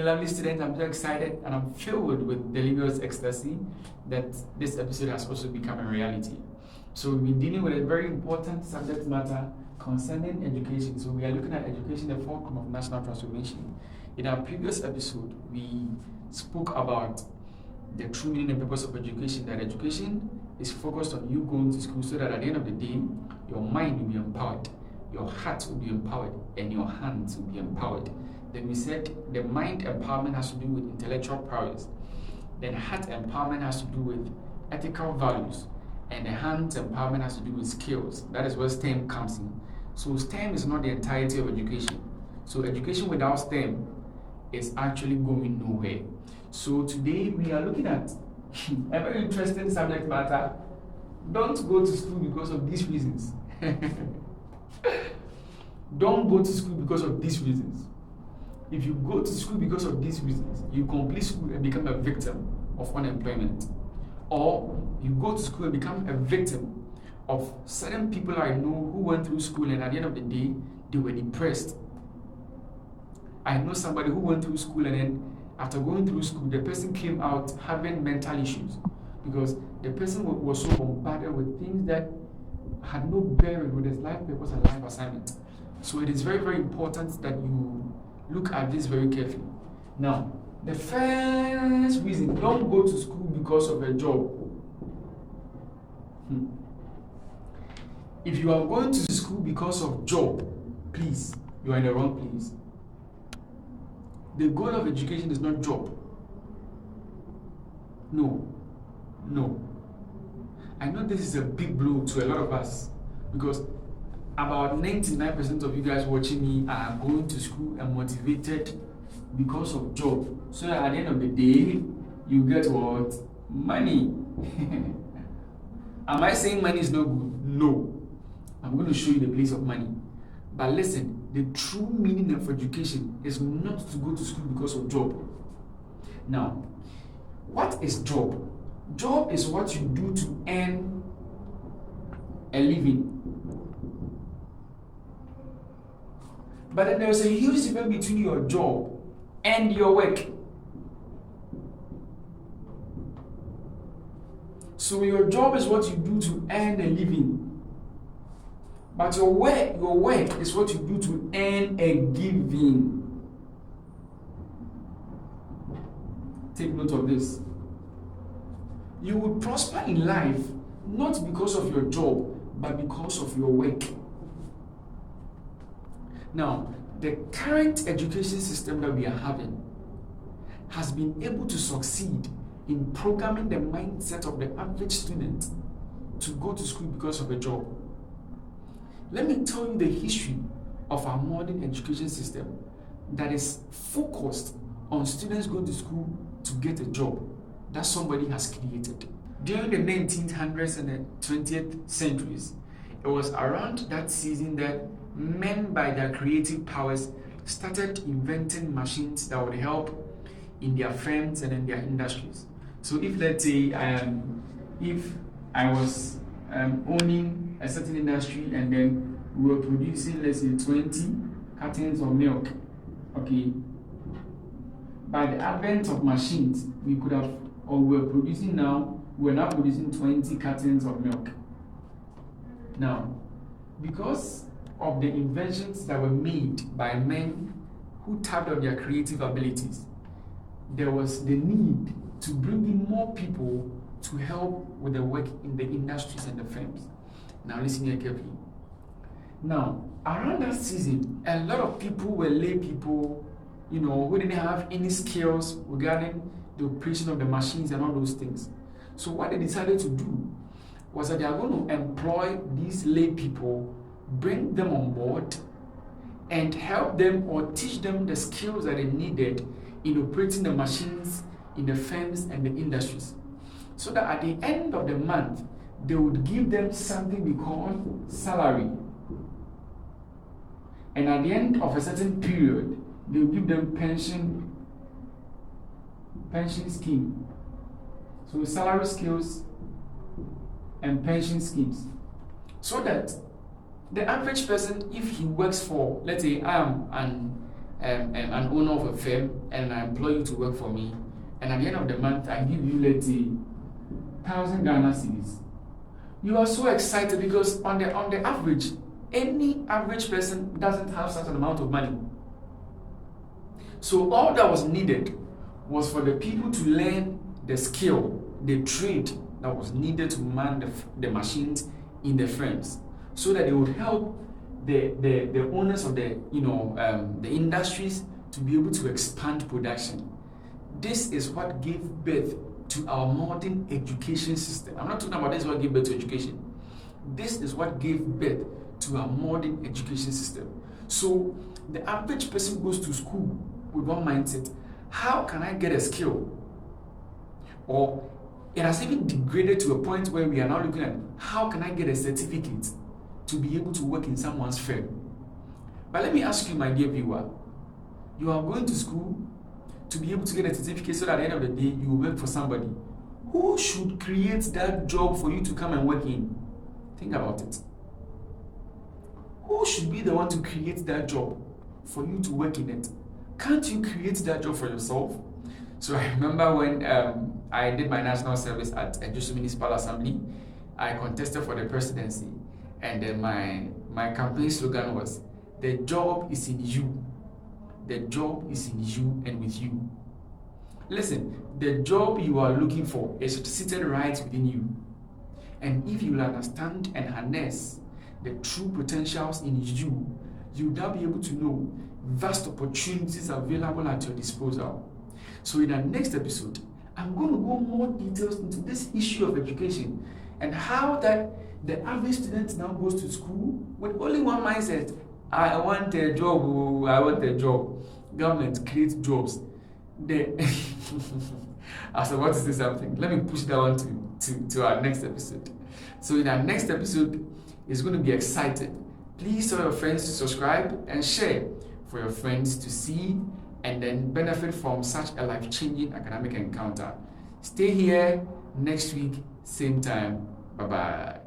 lovely students, I'm so excited and I'm filled with delirious ecstasy that this episode has also become a reality. So we've been dealing with a very important subject matter concerning education. So we are looking at education, the fulcrum of national transformation. In our previous episode, we spoke about the true meaning and purpose of education, that education is focused on you going to school so that at the end of the day, your mind will be empowered, your heart will be empowered, and your hands will be empowered. Then we said the mind empowerment has to do with intellectual prowess. Then heart empowerment has to do with ethical values. And the hands empowerment has to do with skills. That is where STEM comes in. So STEM is not the entirety of education. So education without STEM is actually going nowhere. So today we are looking at a very interesting subject matter. Don't go to school because of these reasons. Don't go to school because of these reasons. If you go to school because of these reasons, you complete school and become a victim of unemployment. Or you go to school and become a victim of certain people I know who went through school and at the end of the day, they were depressed. I know somebody who went through school and then after going through school, the person came out having mental issues because the person was so bombarded with things that had no bearing with his life purpose and life assignment. So it is very, very important that you look at this very carefully. Now, the first reason, don't go to school because of a job. If you are going to school because of job, please, you are in the wrong place. The goal of education is not job. No. I know this is a big blow to a lot of us because about 99% of you guys watching me are going to school and motivated because of job. So that at the end of the day, you get what? Money. Am I saying money is not good? No. I'm going to show you the place of money. But listen, the true meaning of education is not to go to school because of job. Now, what is job? Job is what you do to earn a living. But then there's a huge difference between your job and your work. So your job is what you do to earn a living. But your work is what you do to earn a giving. Take note of this. You will prosper in life not because of your job, but because of your work. Now, the current education system that we are having has been able to succeed in programming the mindset of the average student to go to school because of a job. Let me tell you the history of our modern education system that is focused on students going to school to get a job that somebody has created. During the 1900s and the 20th centuries, it was around that season that men, by their creative powers, started inventing machines that would help in their firms and in their industries. So if, let's say, if I was owning a certain industry and then we were producing, let's say, 20 cartons of milk, okay, by the advent of machines, we could have, or we're producing now, we're now producing 20 cartons of milk. Now, because of the inventions that were made by men who tapped on their creative abilities, there was the need to bring in more people to help with the work in the industries and the firms. Now listen here carefully. Now, around that season, a lot of people were lay people, who didn't have any skills regarding the operation of the machines and all those things. So what they decided to do was that they are going to employ these lay people, bring them on board, and help them or teach them the skills that they needed in operating the machines in the firms and the industries. So that at the end of the month, they would give them something we call salary. And at the end of a certain period, they will give them pension scheme. So salary skills and pension schemes. So that the average person, if he works for, let's say I am an an owner of a firm and I employ you to work for me, and at the end of the month I give you, let's say, 1,000 Ghana cedis. You are so excited because on the average, any average person doesn't have such an amount of money. So all that was needed was for the people to learn the skill, the trade that was needed to man the machines in the firms, so that they would help the owners of the industries to be able to expand production. This is what gave birth to our modern education system. I'm not talking about this is what gave birth to education. This is what gave birth to our modern education system. So the average person goes to school with one mindset: how can I get a skill? Or it has even degraded to a point where we are now looking at how can I get a certificate to be able to work in someone's firm. But let me ask you, my dear viewer, you are going to school to be able to get a certificate so that at the end of the day you will work for somebody. Who should create that job for you to come and work in? Think about it. Who should be the one to create that job for you to work in it? Can't you create that job for yourself? So I remember when I did my national service at Ejusu Municipal Assembly, I contested for the presidency, and then my campaign slogan was, "The job is in you. The job is in you and with you." Listen, the job you are looking for is seated right within you. And if you will understand and harness the true potentials in you, you'll now be able to know vast opportunities available at your disposal. So in our next episode, I'm going to go more details into this issue of education and how that the average student now goes to school with only one mindset: I want a job, I want a job. Government creates jobs. I was about to say something. Let me push that one to our next episode. So in our next episode, it's going to be exciting. Please tell your friends to subscribe and share for your friends to see and then benefit from such a life-changing academic encounter. Stay here next week, same time. Bye-bye.